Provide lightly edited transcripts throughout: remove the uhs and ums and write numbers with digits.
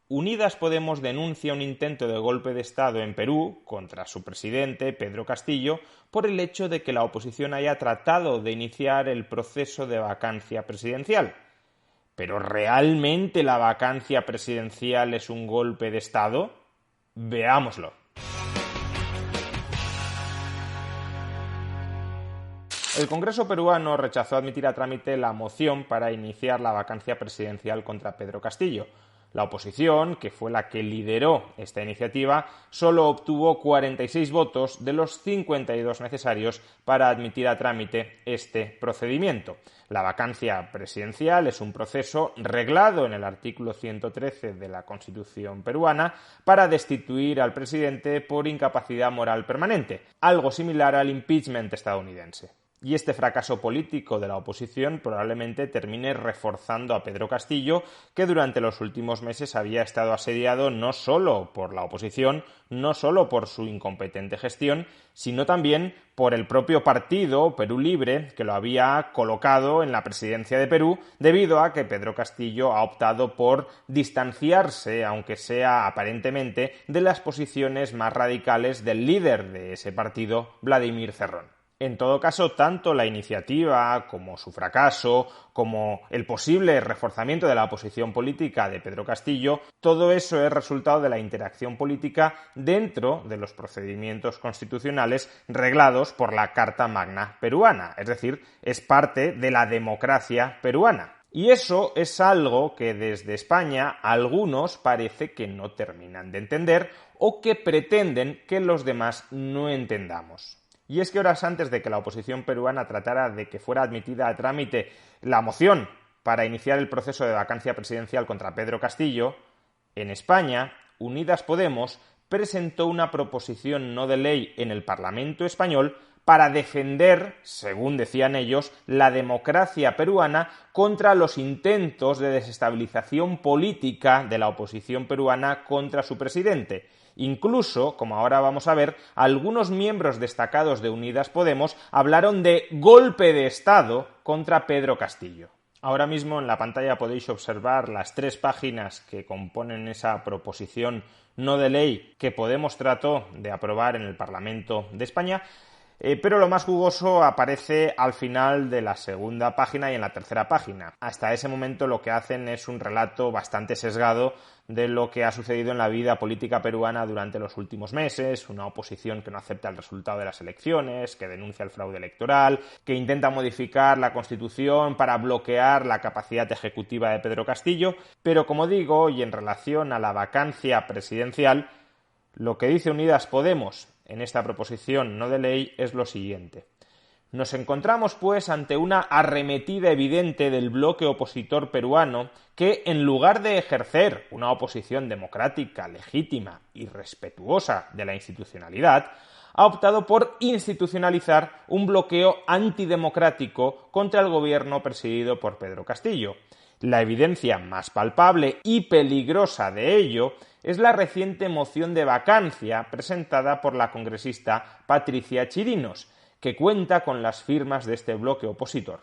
Unidas Podemos denuncia un intento de golpe de Estado en Perú contra su presidente, Pedro Castillo, por el hecho de que la oposición haya tratado de iniciar el proceso de vacancia presidencial. ¿Pero realmente la vacancia presidencial es un golpe de Estado? Veámoslo. El Congreso peruano rechazó admitir a trámite la moción para iniciar la vacancia presidencial contra Pedro Castillo. La oposición, que fue la que lideró esta iniciativa, solo obtuvo 46 votos de los 52 necesarios para admitir a trámite este procedimiento. La vacancia presidencial es un proceso reglado en el artículo 113 de la Constitución peruana para destituir al presidente por incapacidad moral permanente, algo similar al impeachment estadounidense. Y este fracaso político de la oposición probablemente termine reforzando a Pedro Castillo, que durante los últimos meses había estado asediado no solo por la oposición, no solo por su incompetente gestión, sino también por el propio partido Perú Libre, que lo había colocado en la presidencia de Perú, debido a que Pedro Castillo ha optado por distanciarse, aunque sea aparentemente, de las posiciones más radicales del líder de ese partido, Vladimir Cerrón. En todo caso, tanto la iniciativa como su fracaso, como el posible reforzamiento de la posición política de Pedro Castillo, todo eso es resultado de la interacción política dentro de los procedimientos constitucionales reglados por la Carta Magna peruana, es decir, es parte de la democracia peruana. Y eso es algo que desde España algunos parece que no terminan de entender o que pretenden que los demás no entendamos. Y es que horas antes de que la oposición peruana tratara de que fuera admitida a trámite la moción para iniciar el proceso de vacancia presidencial contra Pedro Castillo, en España, Unidas Podemos presentó una proposición no de ley en el Parlamento español para defender, según decían ellos, la democracia peruana contra los intentos de desestabilización política de la oposición peruana contra su presidente. Incluso, como ahora vamos a ver, algunos miembros destacados de Unidas Podemos hablaron de golpe de Estado contra Pedro Castillo. Ahora mismo en la pantalla podéis observar las 3 páginas que componen esa proposición no de ley que Podemos trató de aprobar en el Parlamento de España, pero lo más jugoso aparece al final de la segunda página y en la tercera página. Hasta ese momento lo que hacen es un relato bastante sesgado de lo que ha sucedido en la vida política peruana durante los últimos meses, una oposición que no acepta el resultado de las elecciones, que denuncia el fraude electoral, que intenta modificar la Constitución para bloquear la capacidad ejecutiva de Pedro Castillo, pero como digo, y en relación a la vacancia presidencial, lo que dice Unidas Podemos en esta proposición no de ley es lo siguiente. Nos encontramos, pues, ante una arremetida evidente del bloque opositor peruano que, en lugar de ejercer una oposición democrática, legítima y respetuosa de la institucionalidad, ha optado por institucionalizar un bloqueo antidemocrático contra el gobierno presidido por Pedro Castillo. La evidencia más palpable y peligrosa de ello es la reciente moción de vacancia presentada por la congresista Patricia Chirinos, que cuenta con las firmas de este bloque opositor.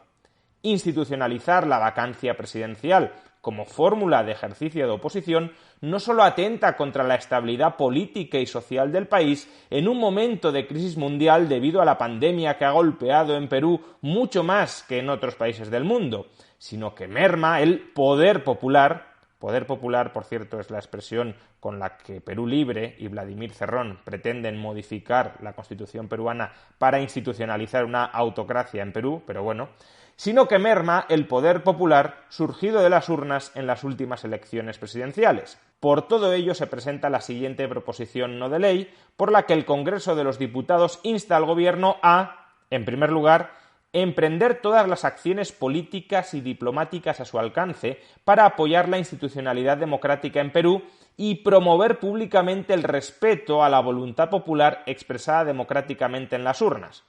Institucionalizar la vacancia presidencial como fórmula de ejercicio de oposición no solo atenta contra la estabilidad política y social del país en un momento de crisis mundial debido a la pandemia que ha golpeado en Perú mucho más que en otros países del mundo, sino que merma el poder popular. Poder popular, por cierto, es la expresión con la que Perú Libre y Vladimir Cerrón pretenden modificar la Constitución peruana para institucionalizar una autocracia en Perú, pero bueno, sino que merma el poder popular surgido de las urnas en las últimas elecciones presidenciales. Por todo ello se presenta la siguiente proposición no de ley, por la que el Congreso de los Diputados insta al Gobierno a, en primer lugar, emprender todas las acciones políticas y diplomáticas a su alcance para apoyar la institucionalidad democrática en Perú y promover públicamente el respeto a la voluntad popular expresada democráticamente en las urnas.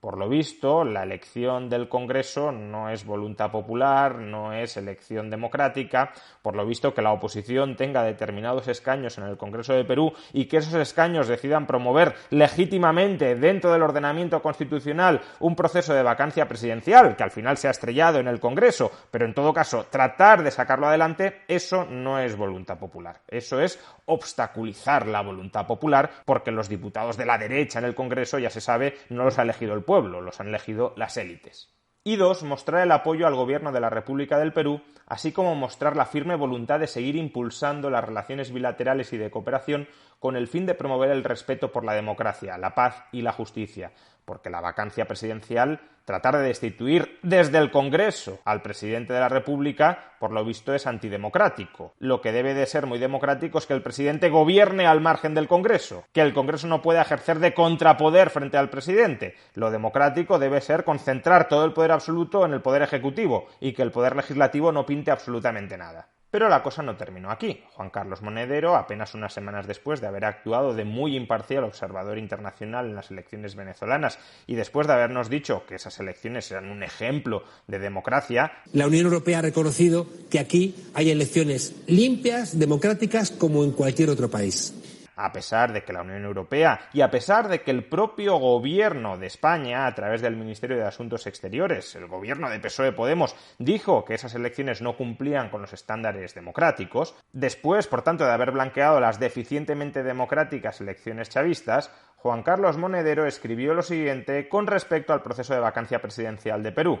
Por lo visto, la elección del Congreso no es voluntad popular, no es elección democrática. Por lo visto, que la oposición tenga determinados escaños en el Congreso de Perú y que esos escaños decidan promover legítimamente dentro del ordenamiento constitucional un proceso de vacancia presidencial, que al final se ha estrellado en el Congreso, pero en todo caso tratar de sacarlo adelante, eso no es voluntad popular. Eso es obstaculizar la voluntad popular, porque los diputados de la derecha en el Congreso, ya se sabe, no los ha elegido el pueblo, los han elegido las élites. Y dos, mostrar el apoyo al gobierno de la República del Perú, así como mostrar la firme voluntad de seguir impulsando las relaciones bilaterales y de cooperación con el fin de promover el respeto por la democracia, la paz y la justicia, porque la vacancia presidencial, tratar de destituir desde el Congreso al presidente de la República, por lo visto es antidemocrático. Lo que debe de ser muy democrático es que el presidente gobierne al margen del Congreso, que el Congreso no pueda ejercer de contrapoder frente al presidente. Lo democrático debe ser concentrar todo el poder absoluto en el poder ejecutivo y que el poder legislativo no pinte absolutamente nada. Pero la cosa no terminó aquí. Juan Carlos Monedero, apenas unas semanas después de haber actuado de muy imparcial observador internacional en las elecciones venezolanas y después de habernos dicho que esas elecciones eran un ejemplo de democracia, la Unión Europea ha reconocido que aquí hay elecciones limpias, democráticas, como en cualquier otro país. A pesar de que la Unión Europea y a pesar de que el propio gobierno de España, a través del Ministerio de Asuntos Exteriores, el gobierno de PSOE-Podemos, dijo que esas elecciones no cumplían con los estándares democráticos, después, por tanto, de haber blanqueado las deficientemente democráticas elecciones chavistas, Juan Carlos Monedero escribió lo siguiente con respecto al proceso de vacancia presidencial de Perú.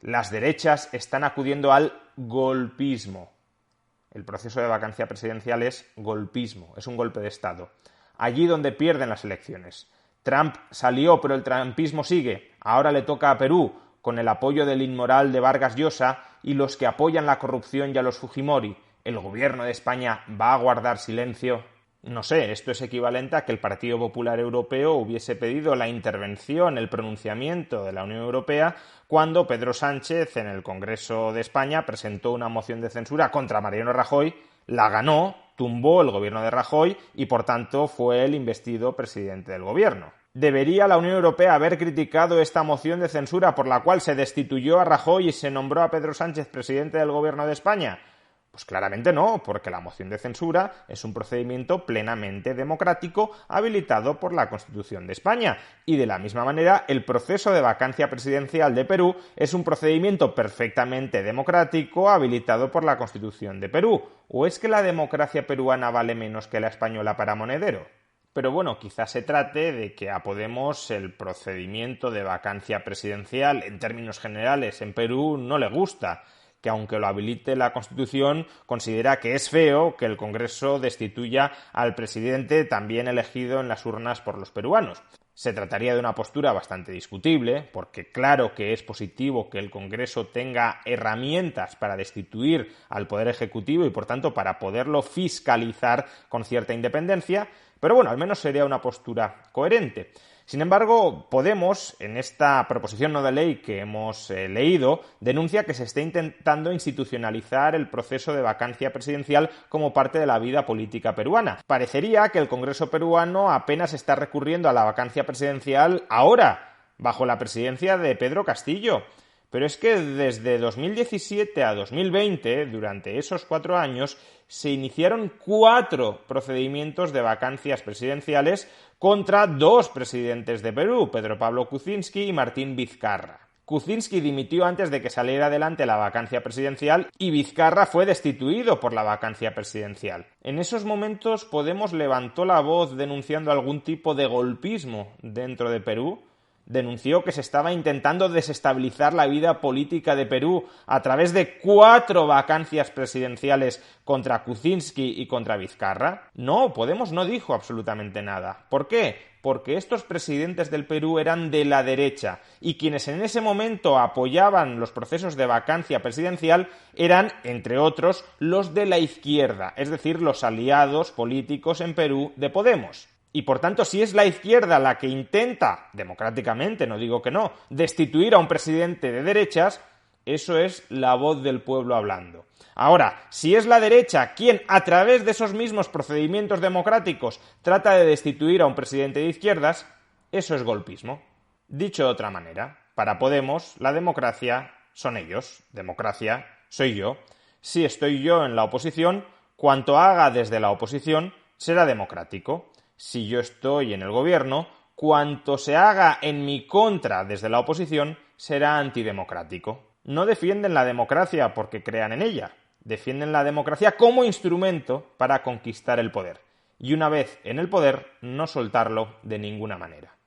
Las derechas están acudiendo al golpismo. El proceso de vacancia presidencial es golpismo, es un golpe de Estado. Allí donde pierden las elecciones. Trump salió, pero el trumpismo sigue. Ahora le toca a Perú, con el apoyo del inmoral de Vargas Llosa y los que apoyan la corrupción y a los Fujimori. ¿El gobierno de España va a guardar silencio? No sé, esto es equivalente a que el Partido Popular Europeo hubiese pedido la intervención, el pronunciamiento de la Unión Europea cuando Pedro Sánchez en el Congreso de España presentó una moción de censura contra Mariano Rajoy, la ganó, tumbó el gobierno de Rajoy y por tanto fue el investido presidente del gobierno. ¿Debería la Unión Europea haber criticado esta moción de censura por la cual se destituyó a Rajoy y se nombró a Pedro Sánchez presidente del gobierno de España? Pues claramente no, porque la moción de censura es un procedimiento plenamente democrático habilitado por la Constitución de España. Y de la misma manera, el proceso de vacancia presidencial de Perú es un procedimiento perfectamente democrático habilitado por la Constitución de Perú. ¿O es que la democracia peruana vale menos que la española para Monedero? Pero bueno, quizás se trate de que a Podemos el procedimiento de vacancia presidencial, en términos generales, en Perú no le gusta, que aunque lo habilite la Constitución, considera que es feo que el Congreso destituya al presidente también elegido en las urnas por los peruanos. Se trataría de una postura bastante discutible, porque claro que es positivo que el Congreso tenga herramientas para destituir al Poder Ejecutivo y, por tanto, para poderlo fiscalizar con cierta independencia, pero bueno, al menos sería una postura coherente. Sin embargo, Podemos, en esta proposición no de ley que hemos leído, denuncia que se está intentando institucionalizar el proceso de vacancia presidencial como parte de la vida política peruana. Parecería que el Congreso peruano apenas está recurriendo a la vacancia presidencial ahora, bajo la presidencia de Pedro Castillo. Pero es que desde 2017 a 2020, durante esos 4 años, se iniciaron 4 procedimientos de vacancias presidenciales contra 2 presidentes de Perú, Pedro Pablo Kuczynski y Martín Vizcarra. Kuczynski dimitió antes de que saliera adelante la vacancia presidencial y Vizcarra fue destituido por la vacancia presidencial. En esos momentos Podemos levantó la voz denunciando algún tipo de golpismo dentro de Perú. Denunció que se estaba intentando desestabilizar la vida política de Perú a través de 4 vacancias presidenciales contra Kuczynski y contra Vizcarra. No, Podemos no dijo absolutamente nada. ¿Por qué? Porque estos presidentes del Perú eran de la derecha y quienes en ese momento apoyaban los procesos de vacancia presidencial eran, entre otros, los de la izquierda, es decir, los aliados políticos en Perú de Podemos. Y por tanto, si es la izquierda la que intenta, democráticamente, no digo que no, destituir a un presidente de derechas, eso es la voz del pueblo hablando. Ahora, si es la derecha quien, a través de esos mismos procedimientos democráticos, trata de destituir a un presidente de izquierdas, eso es golpismo. Dicho de otra manera, para Podemos, la democracia son ellos, democracia soy yo. Si estoy yo en la oposición, cuanto haga desde la oposición será democrático. Si yo estoy en el gobierno, cuanto se haga en mi contra desde la oposición será antidemocrático. No defienden la democracia porque crean en ella, defienden la democracia como instrumento para conquistar el poder. Y una vez en el poder, no soltarlo de ninguna manera.